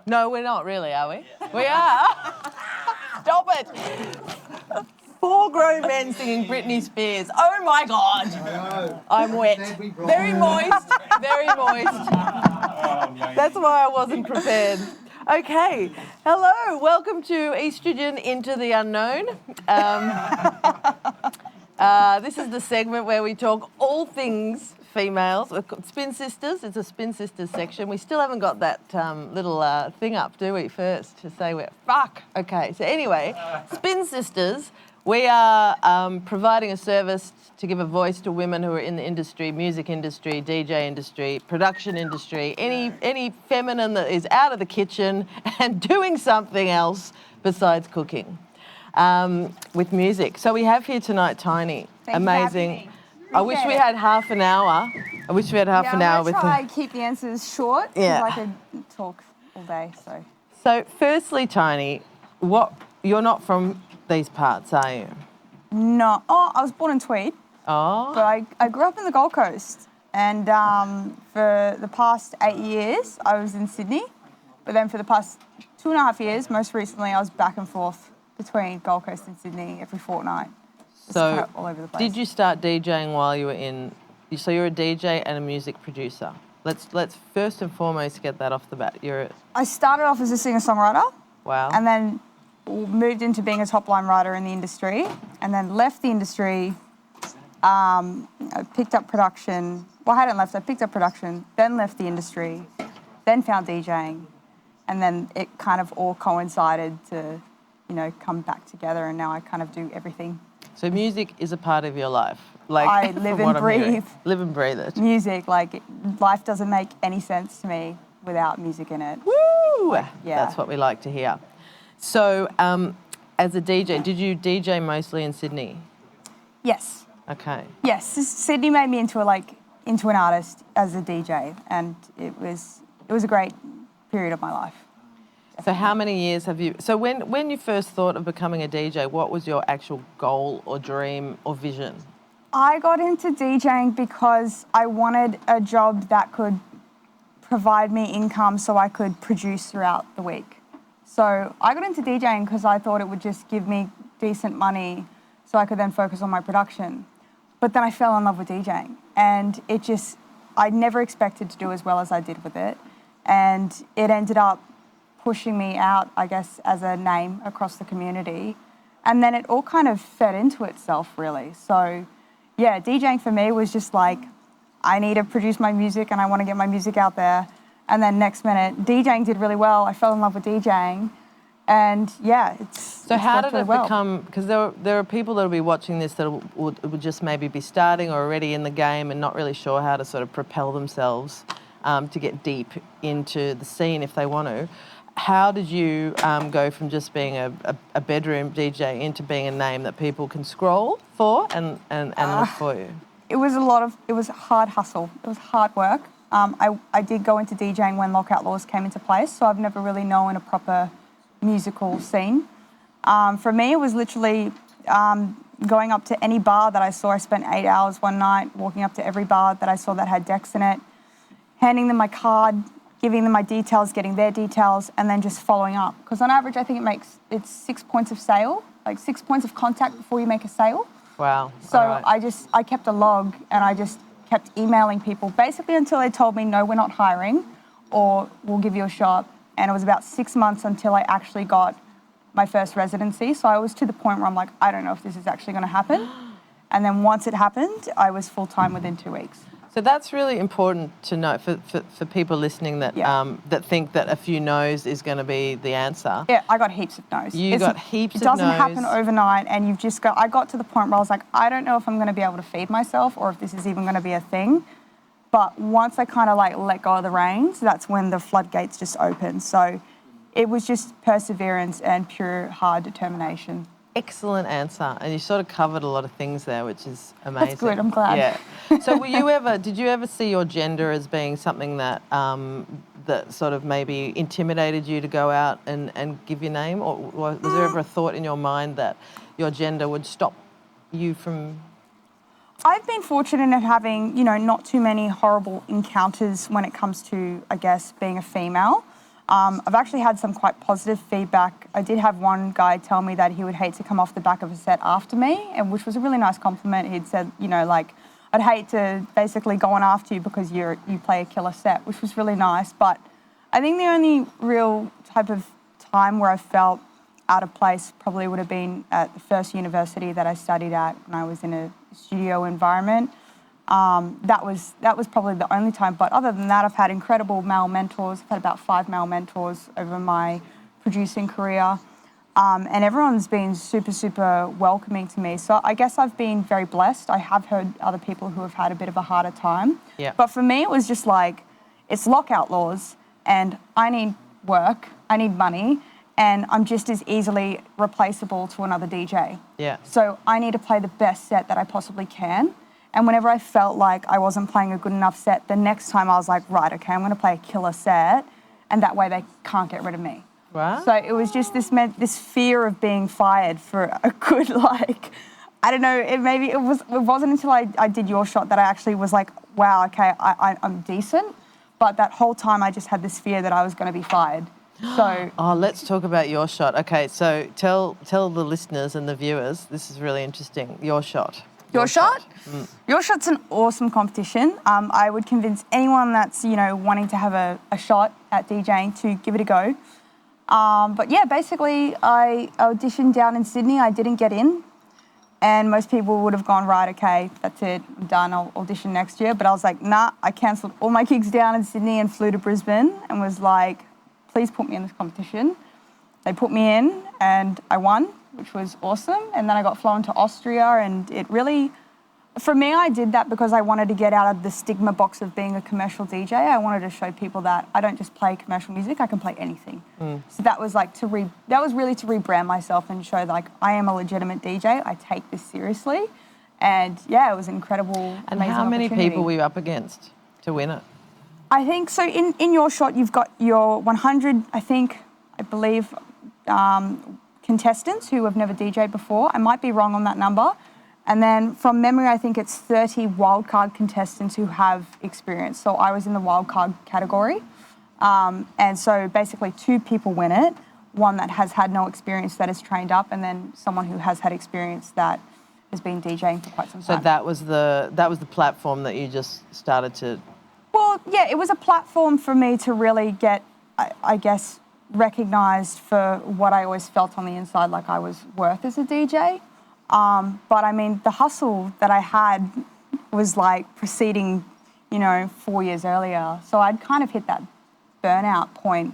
No, we're not really, are we? We are. Stop it. 4 grown men singing Britney Spears. Oh my God. I'm wet. Very moist. Very moist. That's why I wasn't prepared. Okay. Hello. Welcome to Estrogen Into the Unknown. This is the segment where we talk all things females. We've got Spin Sisters. It's a Spin Sisters section. We still haven't got that little thing up, do we, first, to say we're... Fuck! Okay, so anyway, Spin Sisters, we are providing a service to give a voice to women who are in the industry, music industry, DJ industry, production industry, any feminine that is out of the kitchen and doing something else besides cooking with music. So we have here tonight TINi. Amazing. I wish we had half an hour. I wish we had half an hour with I'm going to try keep the answers short because I could talk all day. So firstly, TINi, you're not from these parts, are you? No. Oh, I was born in Tweed. Oh. But I grew up in the Gold Coast. And for the past 8 years, I was in Sydney. But then for the past 2.5 years, most recently, I was back and forth between Gold Coast and Sydney every fortnight. So, kind of all over the place. Did you start DJing while you were in... So you're a DJ and a music producer. Let's first and foremost get that off the bat. I started off as a singer-songwriter. Wow. And then moved into being a top-line writer in the industry. And then left the industry. I picked up production. Well, I hadn't left. I picked up production, then left the industry, then found DJing. And then it kind of all coincided to, come back together. And now I kind of do everything. So music is a part of your life. I live and breathe. Live and breathe it. Music, life doesn't make any sense to me without music in it. Woo! That's what we like to hear. So, as a DJ, did you DJ mostly in Sydney? Yes. Okay. Yes, Sydney made me into an artist as a DJ, and it was a great period of my life. So how many years have you... So when you first thought of becoming a DJ, what was your actual goal or dream or vision? I got into DJing because I wanted a job that could provide me income so I could produce throughout the week. So I got into DJing because I thought it would just give me decent money so I could then focus on my production. But then I fell in love with DJing, and I never expected to do as well as I did with it. And it ended up pushing me out, I guess, as a name across the community. And then it all kind of fed into itself, really. So, yeah, DJing for me was just like, I need to produce my music and I want to get my music out there. And then next minute, DJing did really well. I fell in love with DJing. And, yeah, So how did it become... Because there are people that will be watching this that would just maybe be starting or already in the game and not really sure how to sort of propel themselves to get deep into the scene if they want to. How did you go from just being a bedroom DJ into being a name that people can scroll for and look for you? It was a hard hustle. It was hard work. I did go into DJing when lockout laws came into place, so I've never really known a proper musical scene. For me, it was literally going up to any bar that I saw. I spent 8 hours one night walking up to every bar that I saw that had decks in it, handing them my card, giving them my details, getting their details, and then just following up. Because on average, I think it's 6 points of sale, 6 points of contact before you make a sale. Wow. So I kept a log and I just kept emailing people basically until they told me, no, we're not hiring, or we'll give you a shot. And it was about 6 months until I actually got my first residency. So I was to the point where I'm like, I don't know if this is actually going to happen. And then once it happened, I was full-time within 2 weeks. So that's really important to know for people listening that that think that a few no's is going to be the answer. Yeah, I got heaps of no's. You got heaps of no's. It doesn't happen overnight, and I got to the point where I was like, I don't know if I'm going to be able to feed myself or if this is even going to be a thing. But once I kind of let go of the reins, that's when the floodgates just opened. So it was just perseverance and pure hard determination. Excellent answer, and you sort of covered a lot of things there, which is amazing. That's good, I'm glad. Yeah. So did you ever see your gender as being something that that sort of maybe intimidated you to go out and give your name, or was there ever a thought in your mind that your gender would stop you from... I've been fortunate in having, not too many horrible encounters when it comes to, I guess, being a female. I've actually had some quite positive feedback. I did have one guy tell me that he would hate to come off the back of a set after me, and which was a really nice compliment. He'd said, you know, like, I'd hate to basically go on after you because you play a killer set, which was really nice. But I think the only real type of time where I felt out of place probably would have been at the first university that I studied at when I was in a studio environment. That was probably the only time. But other than that, I've had incredible male mentors. I've had about 5 male mentors over my producing career. And everyone's been super, super welcoming to me. So I guess I've been very blessed. I have heard other people who have had a bit of a harder time. Yeah. But for me, it was just like, it's lockout laws and I need work, I need money, and I'm just as easily replaceable to another DJ. Yeah. So I need to play the best set that I possibly can. And whenever I felt like I wasn't playing a good enough set, the next time I was like, right, okay, I'm going to play a killer set, and that way they can't get rid of me. Wow. So it was just this fear of being fired for a good, like, I don't know, it wasn't until I did Your Shot that I actually was like, wow, okay, I'm decent. But that whole time I just had this fear that I was going to be fired. So let's talk about Your Shot. Okay, so tell the listeners and the viewers, this is really interesting, Your Shot. Your Shot? Your Shot's an awesome competition. I would convince anyone that's, you know, wanting to have a shot at DJing to give it a go. But yeah, basically I auditioned down in Sydney. I didn't get in. And most people would have gone, right, okay, that's it, I'm done, I'll audition next year. But I was like, nah, I cancelled all my gigs down in Sydney and flew to Brisbane and was like, please put me in this competition. They put me in and I won, which was awesome. And then I got flown to Austria, and it really, for me, I did that because I wanted to get out of the stigma box of being a commercial DJ. I wanted to show people that I don't just play commercial music, I can play anything. So that was like that was really to rebrand myself and show that, like, I am a legitimate DJ. I take this seriously. And yeah, it was an incredible, And amazing how many opportunity. people were you up against to win it? I think so. In Your Shot, you've got your 100, I believe, contestants who have never DJed before. I might be wrong on that number. And then from memory, I think it's 30 wildcard contestants who have experience. So I was in the wildcard category. And so basically 2 people win it. One that has had no experience that is trained up, and then someone who has had experience that has been DJing for quite some time. So that was the platform that you just started to... Well, yeah, it was a platform for me to really get, I guess, recognised for what I always felt on the inside like I was worth as a DJ. But I mean, the hustle that I had was like preceding, 4 years earlier. So I'd kind of hit that burnout point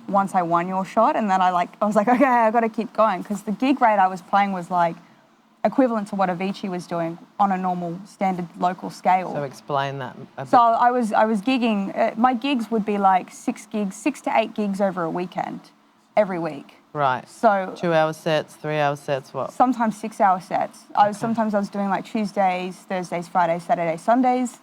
once I won Your Shot, and then I was like, okay, I got to keep going, because the gig rate I was playing was like equivalent to what Avicii was doing on a normal standard local scale. So explain that a bit. So I was gigging. My gigs would be like 6 to 8 gigs over a weekend, every week. Right. So 2-hour sets, 3-hour sets, what? Sometimes 6-hour sets. Sometimes I was doing like Tuesdays, Thursdays, Fridays, Saturdays, Sundays.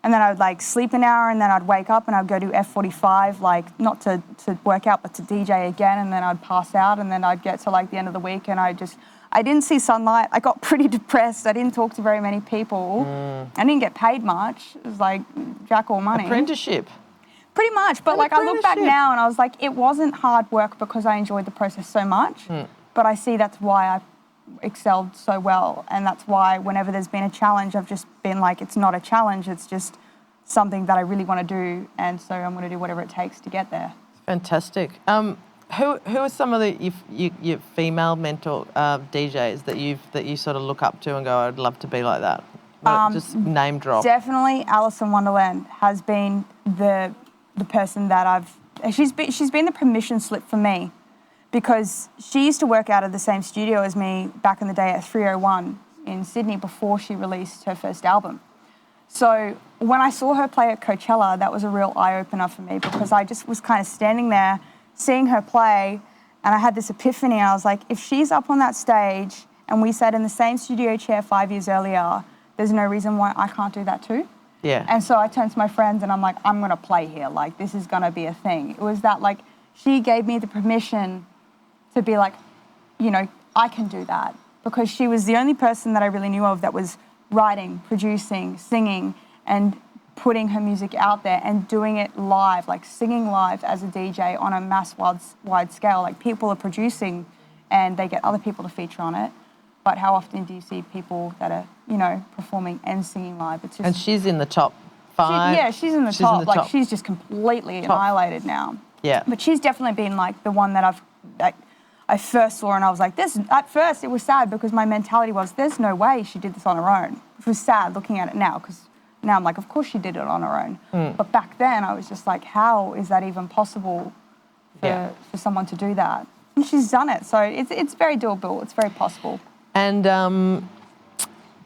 And then I would like sleep an hour, and then I'd wake up and I'd go do F45, like not to work out, but to DJ again. And then I'd pass out, and then I'd get to like the end of the week, and I didn't see sunlight. I got pretty depressed. I didn't talk to very many people. I didn't get paid much. It was like jack all money. Apprenticeship. Pretty much. But like I look back now and I was like, it wasn't hard work because I enjoyed the process so much. But I see that's why I excelled so well. And that's why whenever there's been a challenge, I've just been like, it's not a challenge. It's just something that I really want to do. And so I'm going to do whatever it takes to get there. Fantastic. Who are some of your female mentor DJs that you sort of look up to and go, I'd love to be like that? Just name drop. Definitely Alice in Wonderland has been the person that she's been the permission slip for me, because she used to work out of the same studio as me back in the day at 301 in Sydney before she released her first album. So when I saw her play at Coachella, that was a real eye-opener for me, because I just was kind of standing there seeing her play, and I had this epiphany. I was like, if she's up on that stage and we sat in the same studio chair 5 years earlier, there's no reason why I can't do that too. Yeah. And so I turned to my friends and I'm like, I'm going to play here. Like, this is going to be a thing. It was that, like, she gave me the permission to be like, I can do that. Because she was the only person that I really knew of that was writing, producing, singing, and putting her music out there and doing it live, like singing live as a DJ on a mass wide scale. Like people are producing and they get other people to feature on it. But how often do you see people that are, you know, performing and singing live? It's just, and she's in the top 5. she's in the top. Like she's just completely annihilated now. Yeah. But she's definitely been like the one that I first saw and I was like, at first it was sad because my mentality was, there's no way she did this on her own. It was sad looking at it now because now I'm like, of course she did it on her own. But back then I was just like, how is that even possible for someone to do that? And she's done it. So it's very doable. It's very possible. And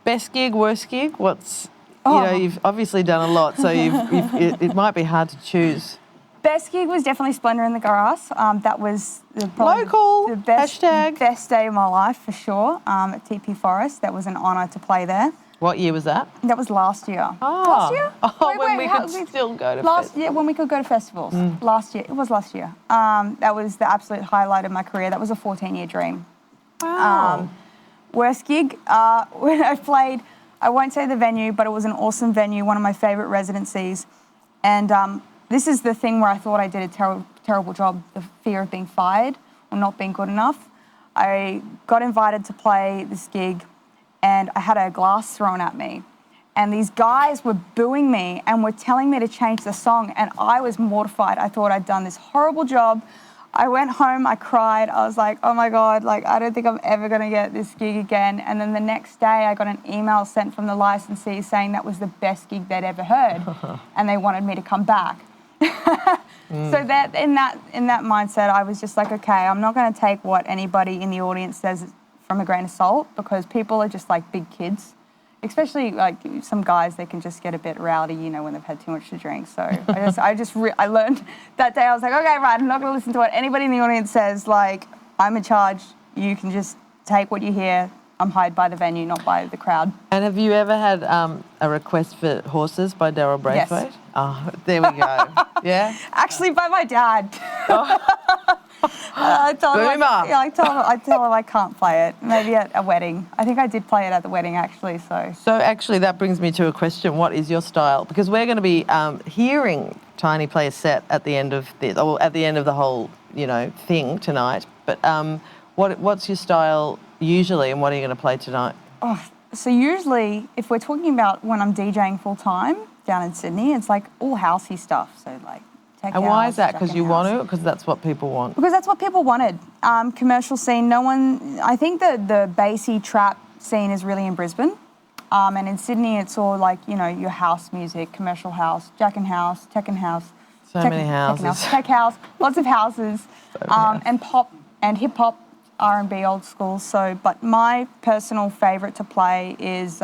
best gig, worst gig? What's, you know, you've obviously done a lot, so it might be hard to choose. Best gig was definitely Splendour in the Grass. That was Local, the best day of my life for sure. At TP Forest, that was an honour to play there. What year was that? That was last year. Oh. Last year? When we could still go to last year, when we could go to festivals. Last year, it was last year. That was the absolute highlight of my career. That was a 14-year dream. Wow. Worst gig, when I played, I won't say the venue, but it was an awesome venue, one of my favourite residencies. And this is the thing where I thought I did a terrible job, the fear of being fired or not being good enough. I got invited to play this gig and I had a glass thrown at me. And these guys were booing me and were telling me to change the song. And I was mortified. I thought I'd done this horrible job. I went home, I cried. I was like, oh my God, like, I don't think I'm ever going to get this gig again. And then the next day I got an email sent from the licensee saying that was the best gig they'd ever heard. And they wanted me to come back. So that in that mindset, I was just like, okay, I'm not going to take what anybody in the audience says from a grain of salt, because people are just like big kids. Especially like some guys, they can just get a bit rowdy, you know, when they've had too much to drink. So I learned that day. I was like, okay, right, I'm not going to listen to what anybody in the audience says. Like, I'm in charge. You can just take what you hear. I'm hired by the venue, not by the crowd. And have you ever had a request for horses by Daryl Braithwaite? Yes. Oh, there we go. Yeah. Actually, by my dad. I told him I can't play it. Maybe at a wedding. I think I did play it at the wedding, actually. So actually, that brings me to a question. What is your style? Because we're going to be hearing TINi play a set at the end of this, or at the end of the whole, you know, thing tonight. But what's your style usually, and what are you going to play tonight? Oh, so usually, if we're talking about when I'm DJing full time down in Sydney, it's like all housey stuff. So like. And why is that? Because you want to? Because that's what people want? Because that's what people wanted. Commercial scene, I think the bassy trap scene is really in Brisbane. And in Sydney, it's all like, you know, your house music, commercial house, jackin' house, techin' house. Many houses. Tech house, lots of houses. And pop and hip hop, R&B, old school. So, but my personal favourite to play is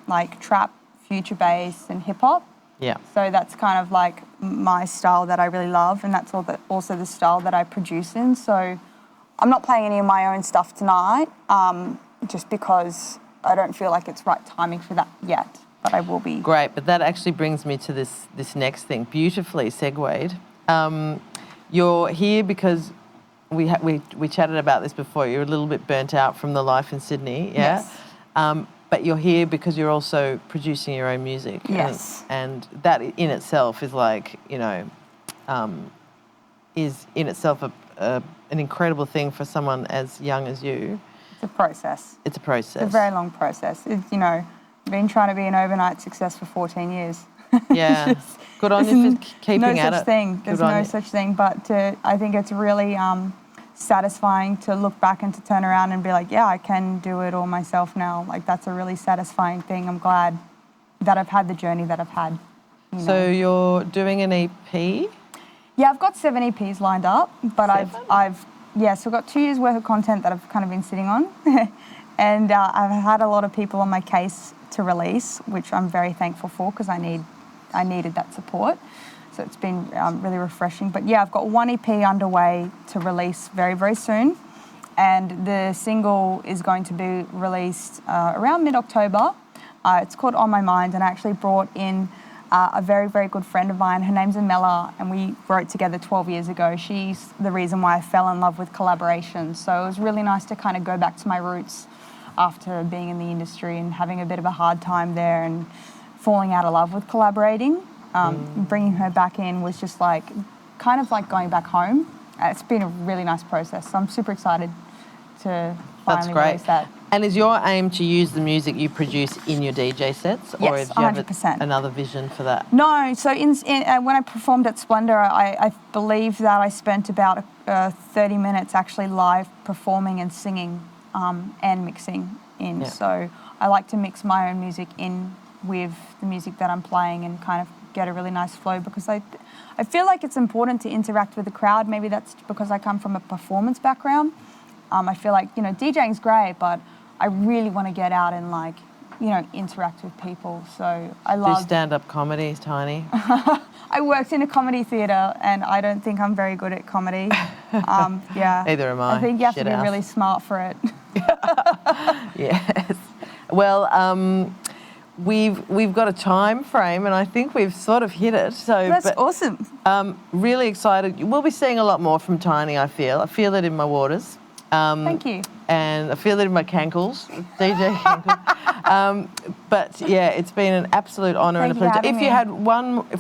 like trap, future bass and hip hop. Yeah. So that's kind of like my style that I really love, and that's also the style that I produce in. So I'm not playing any of my own stuff tonight, just because I don't feel like it's right timing for that yet, but I will be. Great, but that actually brings me to this next thing, beautifully segued. You're here because we chatted about this before. You're a little bit burnt out from the life in Sydney, yeah? Yes. But you're here because you're also producing your own music. Yes. And that in itself is like, you know, is in itself an incredible thing for someone as young as you. It's a process. It's a process. It's a very long process. It's, you know, I've been trying to be an overnight success for 14 years. Yeah. Good on you for keeping at it. No such thing. There's no such thing. But I think it's really satisfying to look back and to turn around and be like, yeah, I can do it all myself now. Like, that's a really satisfying thing. I'm glad that I've had the journey that I've had. You know. So you're doing an EP? Yeah, I've got 7 EPs lined up, but so I've got 2 years worth of content that I've kind of been sitting on. And I've had a lot of people on my case to release, which I'm very thankful for, because I needed that support. So it's been really refreshing. But yeah, I've got 1 EP underway to release very, very soon. And the single is going to be released around mid-October. It's called On My Mind, and I actually brought in a very, very good friend of mine. Her name's Amela, and we wrote together 12 years ago. She's the reason why I fell in love with collaboration. So it was really nice to kind of go back to my roots after being in the industry and having a bit of a hard time there, and falling out of love with collaborating. Bringing her back in was just like, kind of like going back home. It's been a really nice process. So I'm super excited to finally release that. And is your aim to use the music you produce in your DJ sets? Or Yes, do you have 100%. another vision for that? No, so when I performed at Splendor, I believe that I spent about 30 minutes actually live performing and singing and mixing in. Yeah. So I like to mix my own music in with the music that I'm playing and kind of get a really nice flow, because I feel like it's important to interact with the crowd. Maybe that's because I come from a performance background. I feel like, you know, DJing's great, but I really want to get out and, like, you know, interact with people. So I love... Do stand-up comedy, TINi? I worked in a comedy theatre and I don't think I'm very good at comedy. Yeah. Neither am I. I think you have to be really smart for it. Yes. Well, we've got a time frame and I think we've sort of hit it. So that's awesome. Really excited. We'll be seeing a lot more from TINi, I feel. I feel it in my waters. Thank you. And I feel it in my cankles, DJ cankles. But yeah, it's been an absolute honour and a pleasure. If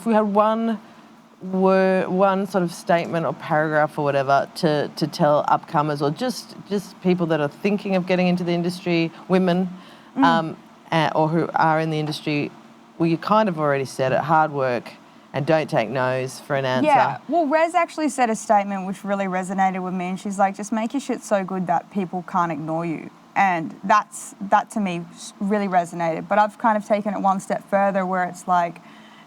we had one sort of statement or paragraph or whatever to tell upcomers or just people that are thinking of getting into the industry, women, or who are in the industry, well, you kind of already said it: hard work. And don't take no's for an answer. Yeah, well, Rez actually said a statement which really resonated with me, and she's like, just make your shit so good that people can't ignore you. And that to me really resonated. But I've kind of taken it one step further, where it's like,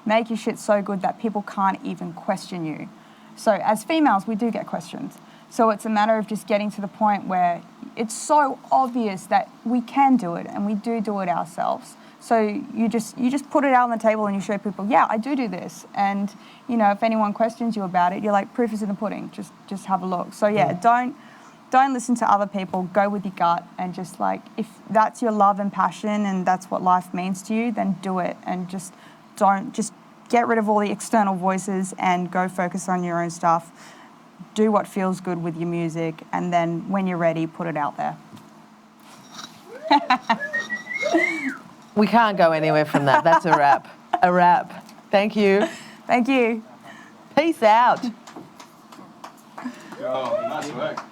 make your shit so good that people can't even question you. So as females, we do get questions. So it's a matter of just getting to the point where it's so obvious that we can do it, and we do it ourselves. So you just put it out on the table and you show people, yeah, I do this. And, you know, if anyone questions you about it, you're like, proof is in the pudding. Just have a look. So yeah, don't listen to other people. Go with your gut, and just like, if that's your love and passion and that's what life means to you, then do it. And just get rid of all the external voices and go focus on your own stuff. Do what feels good with your music, and then when you're ready, put it out there. We can't go anywhere from that. That's a wrap. A wrap. Thank you. Thank you. Peace out. Oh, nice work.